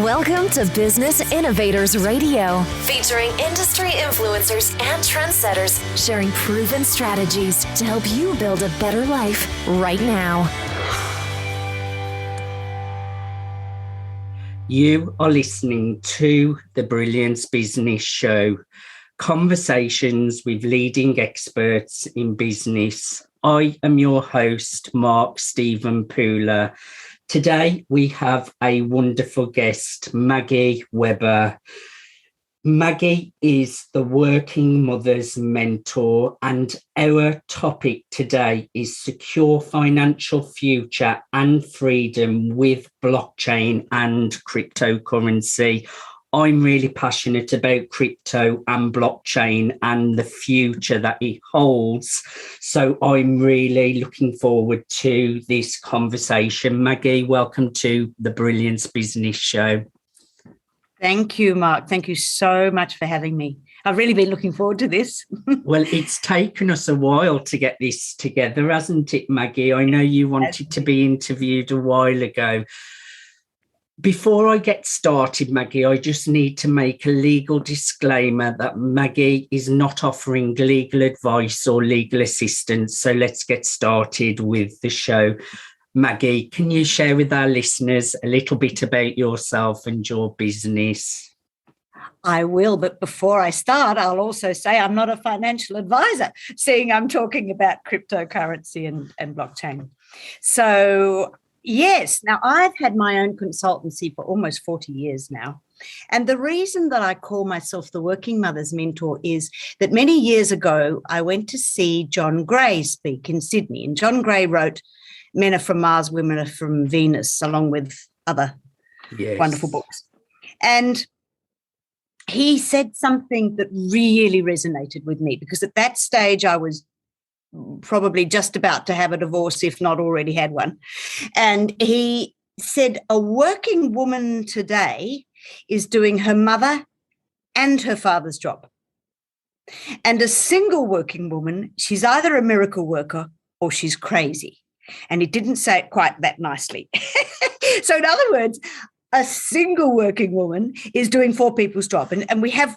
Welcome to Business Innovators Radio, featuring industry influencers and trendsetters sharing proven strategies to help you build a better life right now. You are listening to the Brilliance Business Show, conversations with leading experts in business. I am your host, Mark Stephen Pooler. Today, we have a wonderful guest, Maggie Webber. Maggie is the working mother's mentor, and our topic today is secure financial future and freedom with blockchain and cryptocurrency. I'm really passionate about crypto and blockchain and the future that it holds. So I'm really looking forward to this conversation. Maggie, welcome to the Brilliance Business Show. Thank you, Mark. Thank you so much for having me. I've really been looking forward to this. Well, it's taken us a while to get this together, hasn't it, Maggie? I know you wanted to be interviewed a while ago. Before I get started, Maggie, I just need to make a legal disclaimer that Maggie is not offering legal advice or legal assistance. So let's get started with the show. Maggie, can you share with our listeners a little bit about yourself and your business? I will, but before I start, I'll also say I'm not a financial advisor, seeing I'm talking about cryptocurrency and blockchain. So yes, now I've had my own consultancy for almost 40 years now. And the reason that I call myself the working mother's mentor is that many years ago, I went to see John Gray speak in Sydney. And John Gray wrote Men Are From Mars, Women Are From Venus, along with other wonderful books. And he said something that really resonated with me, because at that stage I was probably just about to have a divorce, if not already had one. And he said, a working woman today is doing her mother and her father's job. And a single working woman, she's either a miracle worker or she's crazy. And he didn't say it quite that nicely. So in other words, a single working woman is doing four people's job. And we have...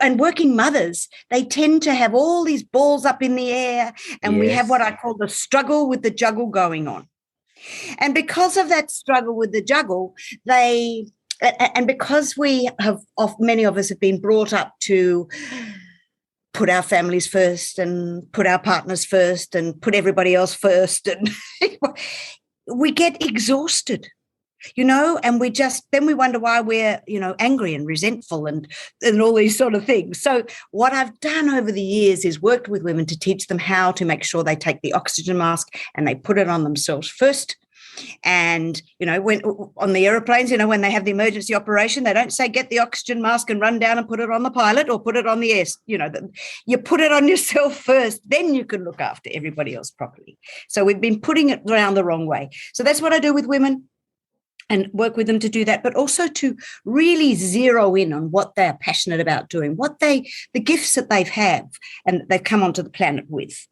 And working mothers, they tend to have all these balls up in the air, and we have what I call the struggle with the juggle going on. And because of that struggle with the juggle, and because many of us have been brought up to put our families first and put our partners first and put everybody else first, and we get exhausted. And then we wonder why we're, angry and resentful and all these sort of things. So what I've done over the years is worked with women to teach them how to make sure they take the oxygen mask and they put it on themselves first. And, when on the aeroplanes, when they have the emergency operation, they don't say, get the oxygen mask and run down and put it on the pilot or put it on the air. You put it on yourself first, then you can look after everybody else properly. So we've been putting it around the wrong way. So that's what I do with women, and work with them to do that, but also to really zero in on what they're passionate about doing, the gifts that they've and they've come onto the planet with.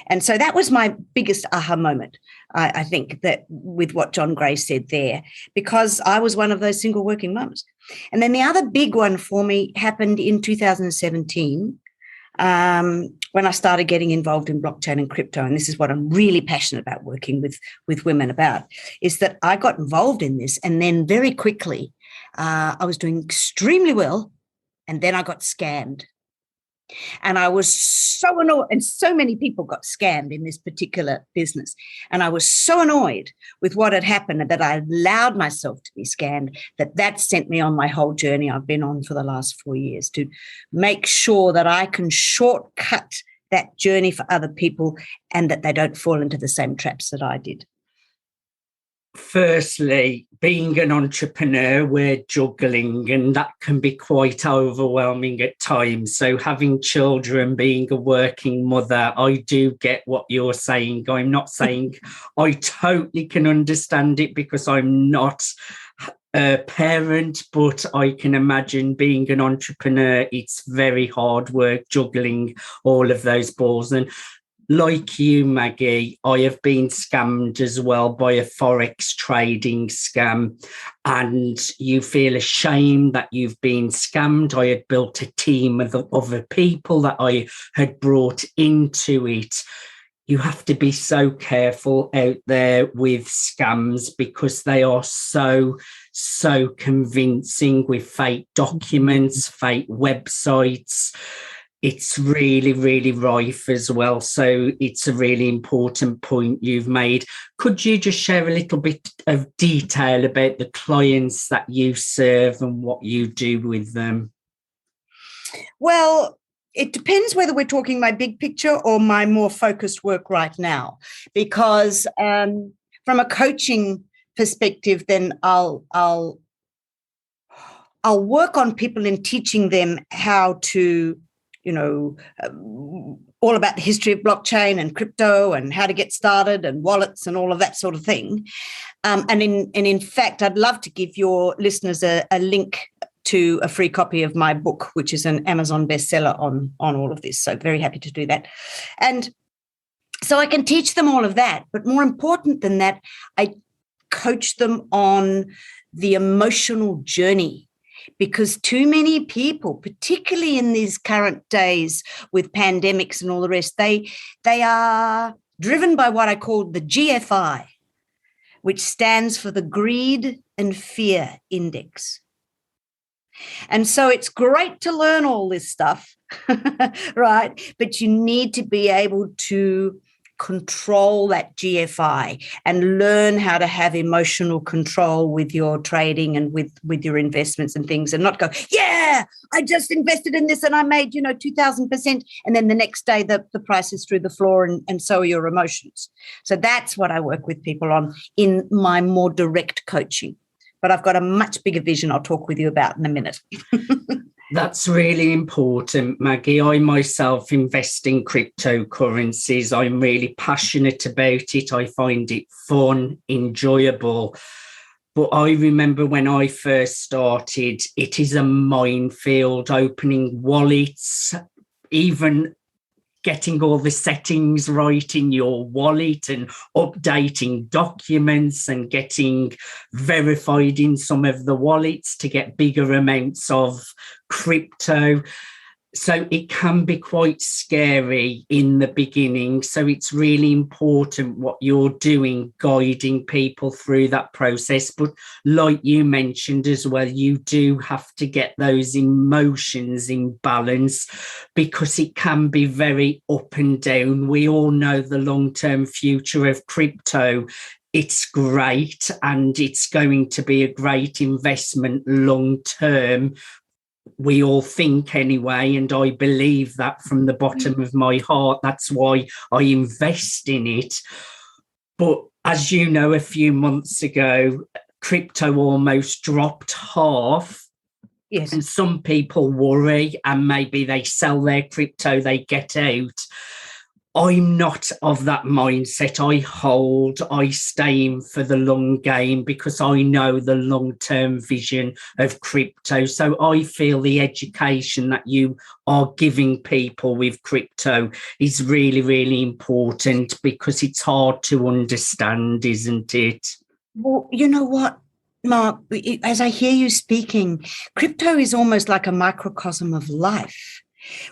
And so that was my biggest aha moment, I think, that with what John Gray said there, because I was one of those single working mums. And then the other big one for me happened in 2017, when I started getting involved in blockchain and crypto. And this is what I'm really passionate about working with women about, is that I got involved in this, and then very quickly I was doing extremely well, and then I got scammed. And I was so annoyed, and so many people got scammed in this particular business. And I was so annoyed with what had happened, and that I allowed myself to be scammed, that sent me on my whole journey I've been on for the last 4 years, to make sure that I can shortcut that journey for other people and that they don't fall into the same traps that I did. Firstly, being an entrepreneur, we're juggling, and that can be quite overwhelming at times. So having children, being a working mother, I do get what you're saying. I'm not saying I totally can understand it, because I'm not a parent, but I can imagine being an entrepreneur, it's very hard work juggling all of those balls. And Like you, Maggie, I have been scammed as well by a Forex trading scam, and you feel ashamed that you've been scammed. I had built a team of other people that I had brought into it. You have to be so careful out there with scams because they are so convincing with fake documents, fake websites. It's really rife as well. So it's a really important point you've made. Could you just share a little bit of detail about the clients that you serve and what you do with them? Well, it depends whether we're talking my big picture or my more focused work right now, because from a coaching perspective, then I'll work on people in teaching them how to, all about the history of blockchain and crypto and how to get started and wallets and all of that sort of thing. And in fact, I'd love to give your listeners a link to a free copy of my book, which is an Amazon bestseller on all of this. So very happy to do that. And so I can teach them all of that. But more important than that, I coach them on the emotional journey, because too many people, particularly in these current days with pandemics and all the rest, they are driven by what I call the GFI, which stands for the Greed and Fear Index. And so it's great to learn all this stuff, right? But you need to be able to control that GFI and learn how to have emotional control with your trading and with your investments and things, and not go, yeah, I just invested in this and I made, 2,000%. And then the next day the price is through the floor, and so are your emotions. So that's what I work with people on in my more direct coaching. But I've got a much bigger vision I'll talk with you about in a minute. That's really important, Maggie. I myself invest in cryptocurrencies. I'm really passionate about it. I find it fun, enjoyable. But I remember when I first started, it is a minefield, opening wallets, even getting all the settings right in your wallet and updating documents and getting verified in some of the wallets to get bigger amounts of crypto. So it can be quite scary in the beginning. So it's really important what you're doing, guiding people through that process. But like you mentioned as well, you do have to get those emotions in balance, because it can be very up and down. We all know the long-term future of crypto. It's great and it's going to be a great investment long-term. We all think anyway, and I believe that from the bottom of my heart. That's why I invest in it. But as you know, a few months ago, crypto almost dropped half. Yes. And some people worry and maybe they sell their crypto, they get out. I'm not of that mindset. I hold, I stay in for the long game because I know the long-term vision of crypto. So I feel the education that you are giving people with crypto is really important, because it's hard to understand, isn't it? Well, you know what, Mark, as I hear you speaking, crypto is almost like a microcosm of life.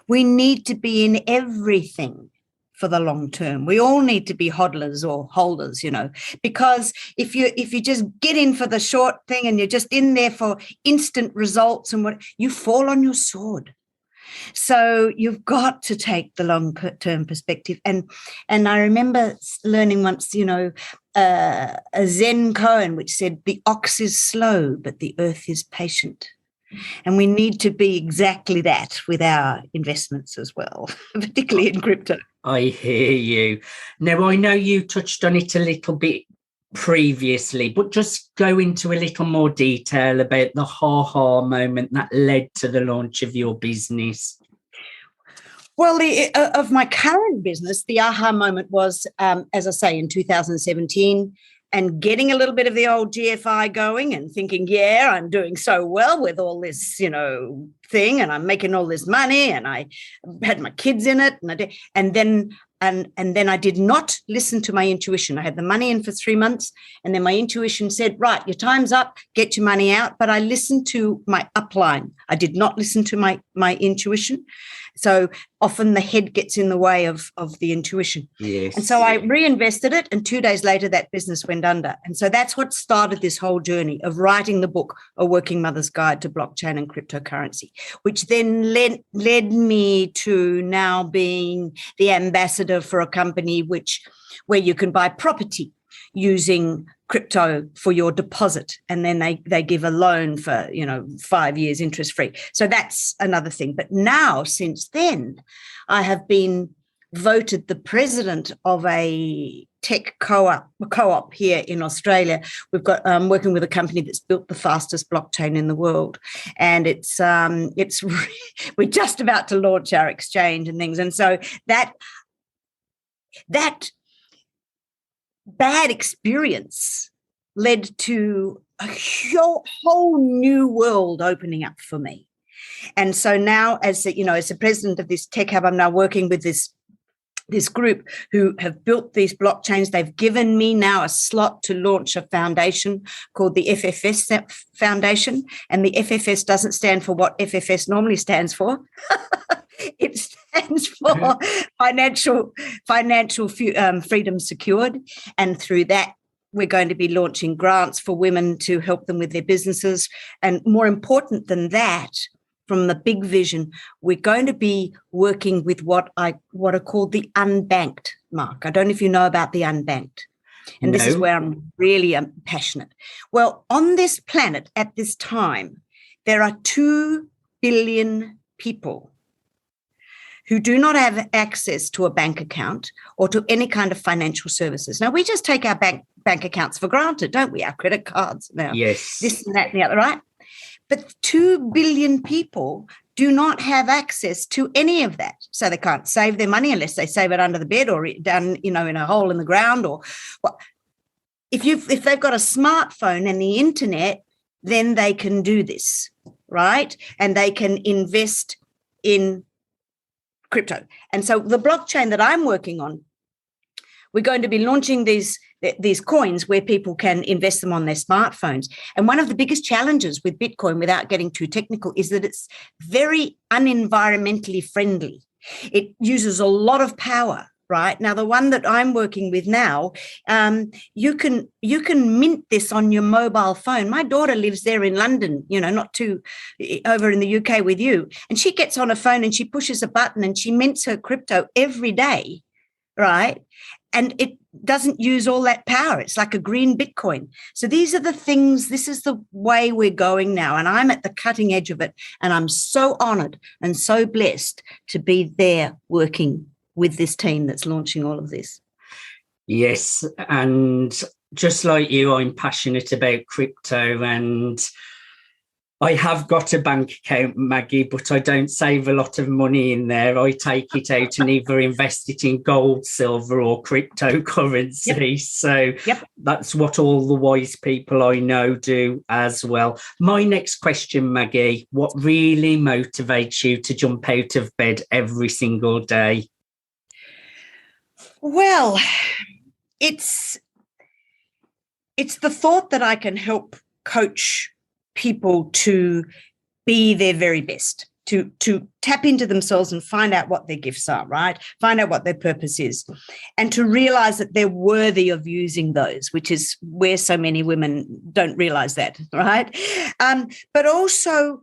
We need to be in everything for the long term. We all need to be hodlers or holders, because if you just get in for the short thing and you're just in there for instant results and what, you fall on your sword. So you've got to take the long-term perspective. And I remember learning once, a Zen koan which said, the ox is slow, but the earth is patient. And we need to be exactly that with our investments as well, particularly in crypto. I hear you. Now, I know you touched on it a little bit previously, but just go into a little more detail about the ha-ha moment that led to the launch of your business. Well, of my current business, the aha moment was, as I say, in 2017, and getting a little bit of the old GFI going and thinking, yeah, I'm doing so well with all this, thing, and I'm making all this money, and I had my kids in it, and then And then I did not listen to my intuition. I had the money in for 3 months, and then my intuition said, right, your time's up, get your money out. But I listened to my upline. I did not listen to my intuition. So often the head gets in the way of the intuition. Yes. And so I reinvested it, and 2 days later, that business went under. And so that's what started this whole journey of writing the book, A Working Mother's Guide to Blockchain and Cryptocurrency, which then led me to now being the ambassador for a company where you can buy property using crypto for your deposit, and then they give a loan for 5 years interest free. So that's another thing. But now, since then, I have been voted the president of a tech co-op here in Australia. We've got working with a company that's built the fastest blockchain in the world, and we're just about to launch our exchange and things. And so that bad experience led to a whole new world opening up for me. And so now, as the president of this tech hub, I'm now working with this group who have built these blockchains. They've given me now a slot to launch a foundation called the FFS Foundation. And the FFS doesn't stand for what FFS normally stands for. It stands for financial freedom secured. And through that, we're going to be launching grants for women to help them with their businesses. And more important than that, from the big vision, we're going to be working with what are called the unbanked, Mark. I don't know if you know about the unbanked. And This is where I'm really passionate. Well, on this planet at this time, there are 2 billion people who do not have access to a bank account or to any kind of financial services. Now, we just take our bank accounts for granted, don't we? Our credit cards, now, yes, this and that and the other, right? But 2 billion people do not have access to any of that. So they can't save their money unless they save it under the bed or down, in a hole in the ground. Or if they've got a smartphone and the internet, then they can do this, right? And they can invest in crypto. And so the blockchain that I'm working on, we're going to be launching these coins where people can invest them on their smartphones. And one of the biggest challenges with Bitcoin, without getting too technical, is that it's very unenvironmentally friendly. It uses a lot of power, right? Now, the one that I'm working with now, you can mint this on your mobile phone. My daughter lives there in London, not too over in the UK with you. And she gets on her phone and she pushes a button and she mints her crypto every day, right? And it doesn't use all that power. It's like a green Bitcoin. So these are the things, this is the way we're going now. And I'm at the cutting edge of it. And I'm so honored and so blessed to be there working with this team that's launching all of this. Yes. And just like you, I'm passionate about crypto, and I have got a bank account, Maggie, but I don't save a lot of money in there. I take it out and either invest it in gold, silver, or cryptocurrency. Yep. So That's what all the wise people I know do as well. My next question, Maggie, what really motivates you to jump out of bed every single day? Well, it's the thought that I can help coach people to be their very best, to tap into themselves and find out what their gifts are, right? Find out what their purpose is, and to realize that they're worthy of using those, which is where so many women don't realize that, right? But also,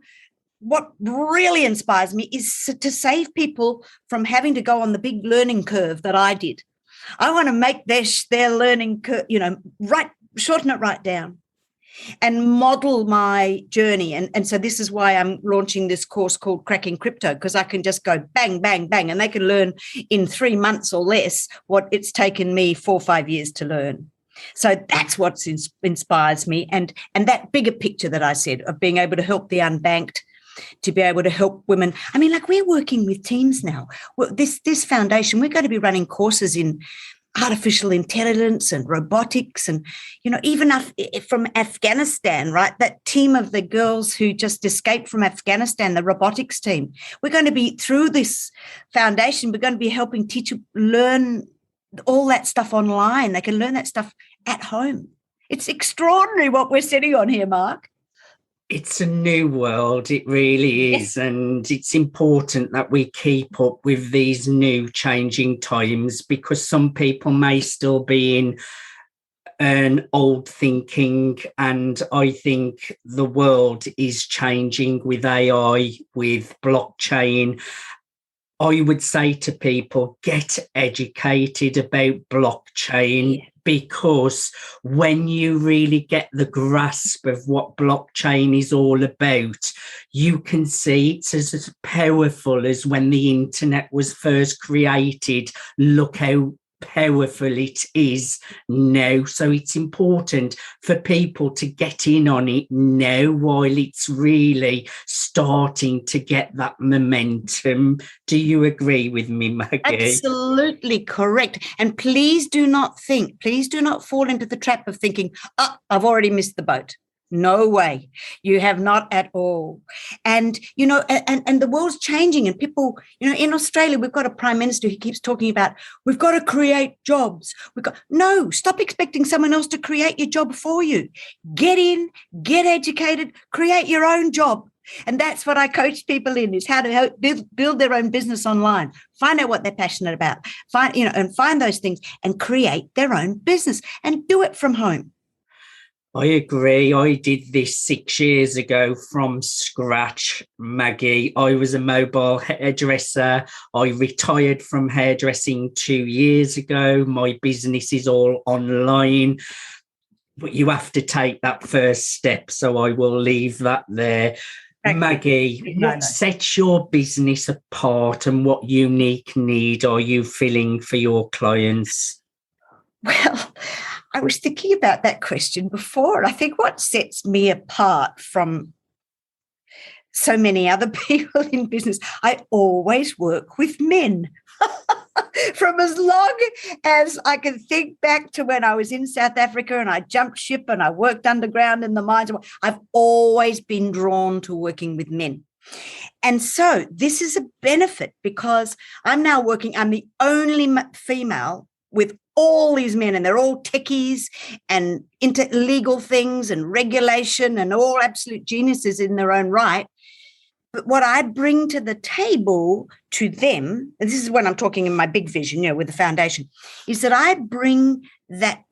what really inspires me is to save people from having to go on the big learning curve that I did. I want to make their learning curve, shorten it right down and model my journey. And so this is why I'm launching this course called Cracking Crypto, because I can just go bang, bang, bang, and they can learn in 3 months or less what it's taken me 4 or 5 years to learn. So that's what inspires me. And that bigger picture that I said of being able to help the unbanked, to be able to help women. I mean, like, we're working with teams now. Well, this foundation, we're going to be running courses in artificial intelligence and robotics and, even from Afghanistan, right? That team of the girls who just escaped from Afghanistan, the robotics team. We're going to be, through this foundation, we're going to be helping teachers learn all that stuff online. They can learn that stuff at home. It's extraordinary what we're sitting on here, Mark. It's a new world, it really is. Yes. And it's important that we keep up with these new changing times, because some people may still be in an old thinking, and I think the world is changing with AI, with blockchain. I would say to people, get educated about blockchain, because when you really get the grasp of what blockchain is all about, you can see it's as powerful as when the internet was first created. Look how powerful it is now. So it's important for people to get in on it now while it's really starting to get that momentum. Do you agree with me, Maggie? Absolutely correct. And please do not fall into the trap of thinking, I've already missed the boat. No way. You have not at all. And, and the world's changing, and people, in Australia, we've got a prime minister who keeps talking about, we've got to create jobs. No, stop expecting someone else to create your job for you. Get in, get educated, create your own job. And that's what I coach people in, is how to help build their own business online. Find out what they're passionate about, find those things and create their own business and do it from home. I agree. I did this 6 years ago from scratch, Maggie. I was a mobile hairdresser. I retired from hairdressing 2 years ago. My business is all online. But you have to take that first step. So I will leave that there. Maggie, what sets your business apart, and what unique need are you filling for your clients? Well, I was thinking about that question before, and I think what sets me apart from so many other people in business, I always work with men. From as long as I can think back to when I was in South Africa and I jumped ship and I worked underground in the mines, I've always been drawn to working with men. And so this is a benefit, because I'm the only female with all these men, and they're all techies and into legal things and regulation and all absolute geniuses in their own right. But what I bring to the table to them, and this is when I'm talking in my big vision, with the foundation, is that I bring that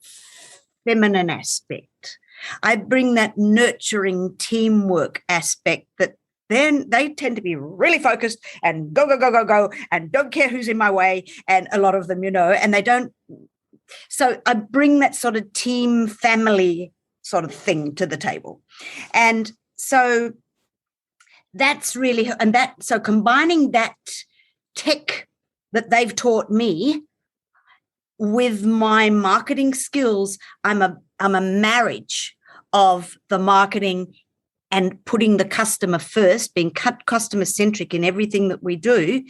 feminine aspect. I bring that nurturing teamwork aspect that then they tend to be really focused and go, and don't care who's in my way. And a lot of them, and they don't. So I bring that sort of team family sort of thing to the table. And so that's really, so combining that tech that they've taught me with my marketing skills, I'm a marriage of the marketing and putting the customer first, being customer centric in everything that we do.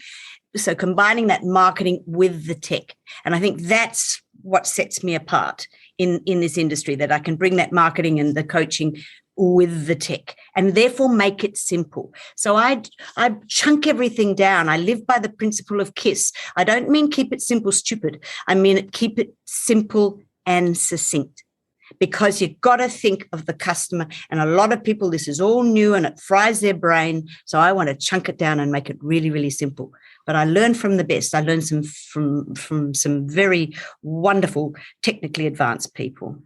So combining that marketing with the tech. And I think that's what sets me apart in this industry, that I can bring that marketing and the coaching with the tech and therefore make it simple. So I chunk everything down. I live by the principle of KISS. I don't mean keep it simple, stupid. I mean keep it simple and succinct, because you've got to think of the customer. And a lot of people, this is all new and it fries their brain. So I want to chunk it down and make it really, really simple. But I learned from the best. I learned from some very wonderful, technically advanced people.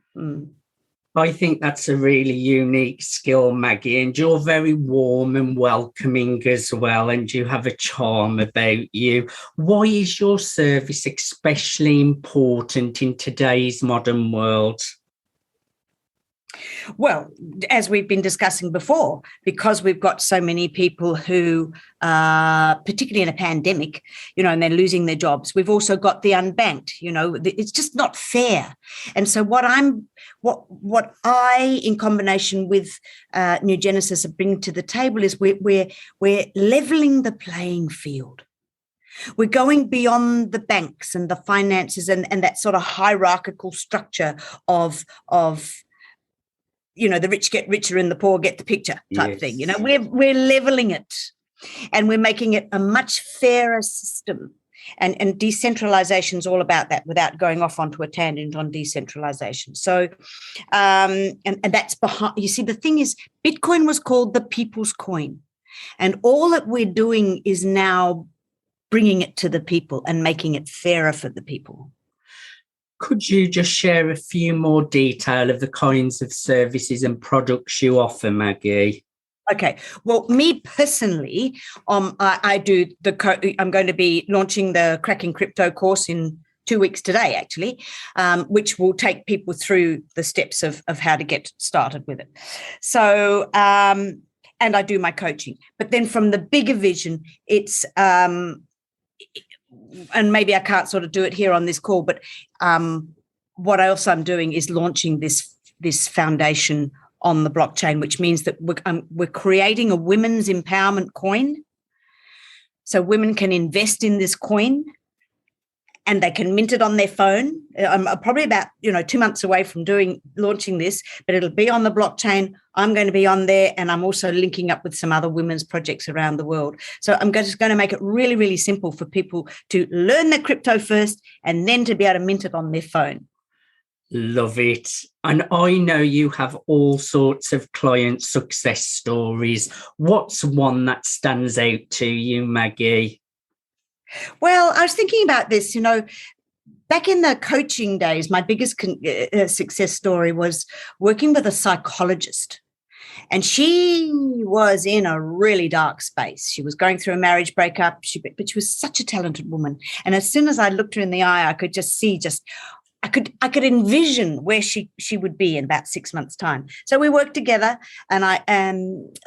I think that's a really unique skill, Maggie, and you're very warm and welcoming as well, and you have a charm about you. Why is your service especially important in today's modern world? Well, as we've been discussing before, because we've got so many people who, particularly in a pandemic, and they're losing their jobs. We've also got the unbanked, it's just not fair. And so what I, in combination with New Genesis, bring to the table is we're leveling the playing field. We're going beyond the banks and the finances and that sort of hierarchical structure of the rich get richer and the poor get the picture type thing. We're leveling it, and we're making it a much fairer system. And decentralization is all about that, without going off onto a tangent on decentralization. So, and that's behind. You see, the thing is, Bitcoin was called the people's coin, and all that we're doing is now bringing it to the people and making it fairer for the people. Could you just share a few more detail of the kinds of services and products you offer, Maggie? Okay. Well, me personally, I do I'm going to be launching the Cracking Crypto course in 2 weeks today, actually, which will take people through the steps of how to get started with it. So, and I do my coaching. But then from the bigger vision, it's and maybe I can't sort of do it here on this call, but what else I'm doing is launching this foundation on the blockchain, which means that we're creating a women's empowerment coin. So women can invest in this coin and they can mint it on their phone. I'm probably about 2 months away from launching this, but it'll be on the blockchain. I'm going to be on there, and I'm also linking up with some other women's projects around the world. So I'm just going to make it really, really simple for people to learn their crypto first and then to be able to mint it on their phone. Love it. And I know you have all sorts of client success stories. What's one that stands out to you, Maggie? Well, I was thinking about this, back in the coaching days, my biggest success story was working with a psychologist. And she was in a really dark space. She was going through a marriage breakup, but she was such a talented woman. And as soon as I looked her in the eye, I could just see I could envision where she would be in about 6 months' time. So we worked together, and I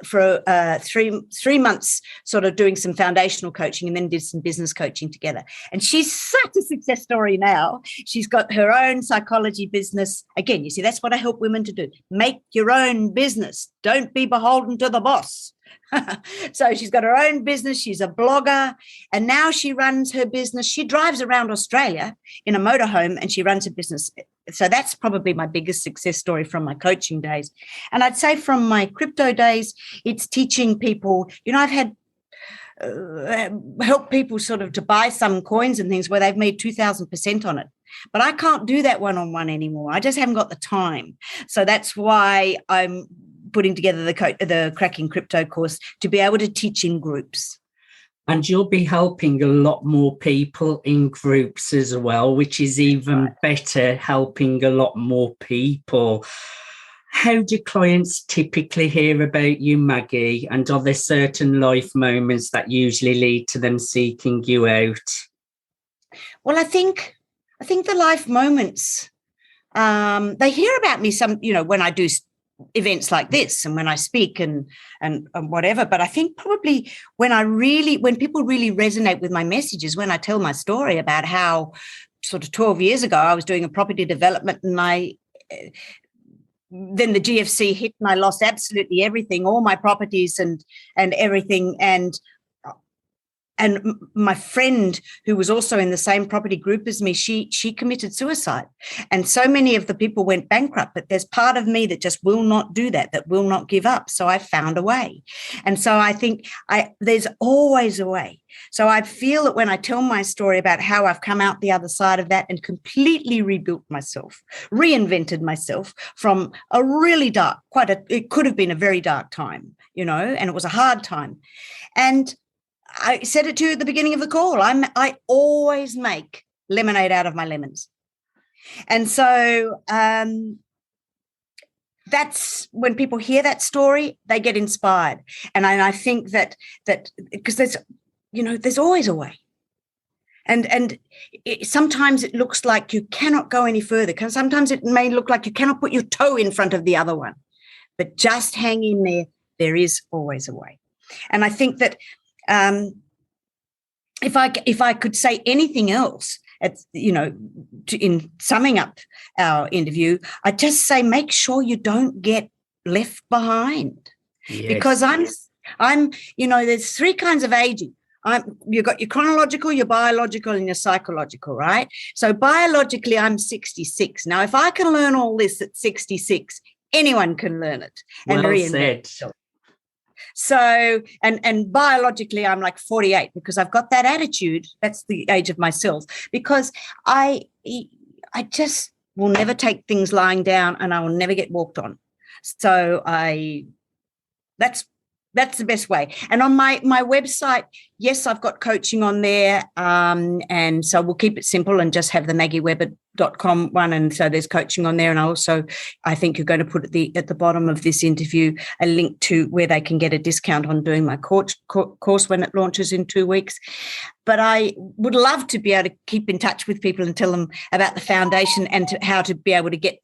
for 3 months sort of doing some foundational coaching, and then did some business coaching together. And she's such a success story now. She's got her own psychology business. Again, you see, that's what I help women to do. Make your own business. Don't be beholden to the boss. So she's got her own business. She's a blogger, and now she runs her business. She drives around Australia in a motorhome, and she runs her business. So that's probably my biggest success story from my coaching days. And I'd say from my crypto days, it's teaching people. I've had help people sort of to buy some coins and things where they've made 2,000% on it. But I can't do that one-on-one anymore. I just haven't got the time. So that's why I'm putting together the Cracking Crypto course to be able to teach in groups. And you'll be helping a lot more people in groups as well, which is even better, helping a lot more people. How do clients typically hear about you, Maggie? And are there certain life moments that usually lead to them seeking you out? Well, I think the life moments, they hear about me when I do events like this and when I speak and whatever. But I think probably when people really resonate with my messages, when I tell my story about how sort of 12 years ago I was doing a property development, and then the GFC hit and I lost absolutely everything, all my properties and everything. And my friend, who was also in the same property group as me, she committed suicide. And so many of the people went bankrupt, but there's part of me that just will not do that will not give up. So I found a way. And so I think there's always a way. So I feel that when I tell my story about how I've come out the other side of that and completely rebuilt myself, reinvented myself from a really dark, it could have been a very dark time, and it was a hard time. And I said it to you at the beginning of the call. I always make lemonade out of my lemons. And so that's when people hear that story, they get inspired. And I think that because there's always a way. And sometimes it looks like you cannot go any further. Because sometimes it may look like you cannot put your toe in front of the other one. But just hang in there. There is always a way. And I think that if I could say anything else, in summing up our interview, I'd just say make sure you don't get left behind. Yes. Because I'm there's 3 kinds of aging. You've got your chronological, your biological, and your psychological, right? So biologically, I'm 66. Now, if I can learn all this at 66, anyone can learn it and reinvent itself. So, and biologically, I'm like 48 because I've got that attitude. That's the age of myself, because I just will never take things lying down, and I will never get walked on. So that's the best way. And on my website, yes, I've got coaching on there. And so we'll keep it simple and just have the maggieweber.com one. And so there's coaching on there. And I think you're going to put at the bottom of this interview a link to where they can get a discount on doing my course when it launches in 2 weeks. But I would love to be able to keep in touch with people and tell them about the foundation and how to be able to get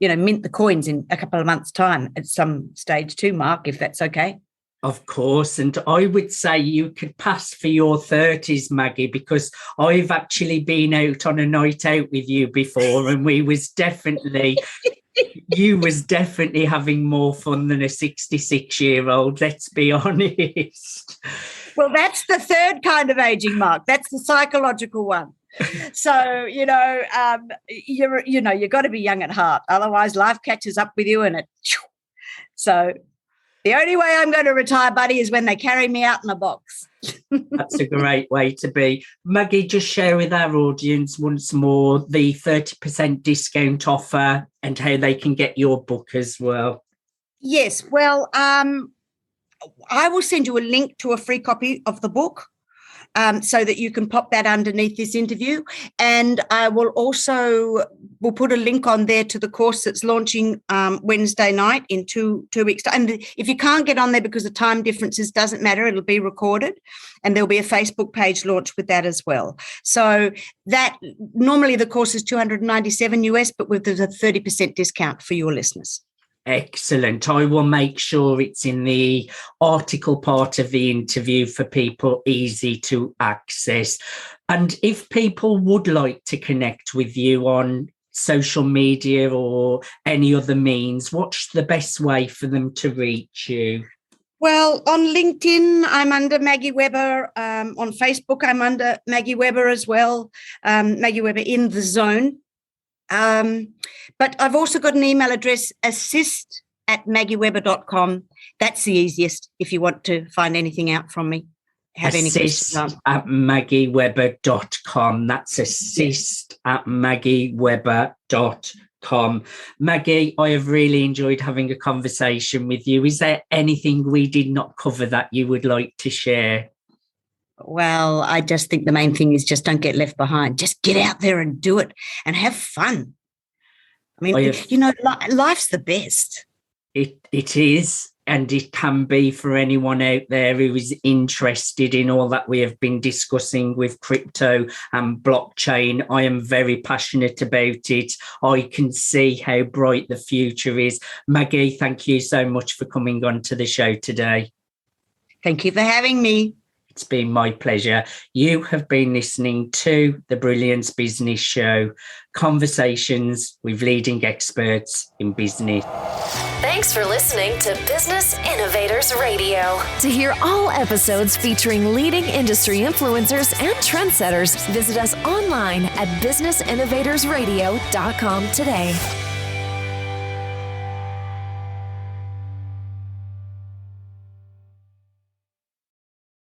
mint the coins in a couple of months' time at some stage too, Mark, if that's okay. Of course. And I would say you could pass for your 30s, Maggie, because I've actually been out on a night out with you before, and you was definitely having more fun than a 66-year-old, let's be honest. Well, that's the third kind of aging, Mark. That's the psychological one. So, you've got to be young at heart. Otherwise, life catches up with you So the only way I'm going to retire, buddy, is when they carry me out in a box. That's a great way to be. Maggie, just share with our audience once more the 30% discount offer and how they can get your book as well. Yes, well, I will send you a link to a free copy of the book so that you can pop that underneath this interview. And I will put a link on there to the course that's launching Wednesday night in 2 weeks' time. And if you can't get on there because of time differences, doesn't matter. It'll be recorded, and there'll be a Facebook page launch with that as well. So that normally the course is $297 US, but there's a 30% discount for your listeners. Excellent. I will make sure it's in the article part of the interview for people easy to access. And if people would like to connect with you on social media or any other means, what's the best way for them to reach you? Well, on LinkedIn, I'm under Maggie Weber. On Facebook, I'm under Maggie Weber as well. Maggie Weber in the Zone. But I've also got an email address, assist@maggieweber.com. That's the easiest if you want to find anything out from me. Assist@maggieweber.com. That's assist@maggieweber.com. Maggie, I have really enjoyed having a conversation with you. Is there anything we did not cover that you would like to share? Well, I just think the main thing is just don't get left behind. Just get out there and do it and have fun. I mean, life's the best. It is, and it can be for anyone out there who is interested in all that we have been discussing with crypto and blockchain. I am very passionate about it. I can see how bright the future is. Maggie, thank you so much for coming on to the show today. Thank you for having me. It's been my pleasure. You have been listening to the Brilliance Business Show, conversations with leading experts in business. Thanks for listening to Business Innovators Radio. To hear all episodes featuring leading industry influencers and trendsetters, visit us online at businessinnovatorsradio.com today.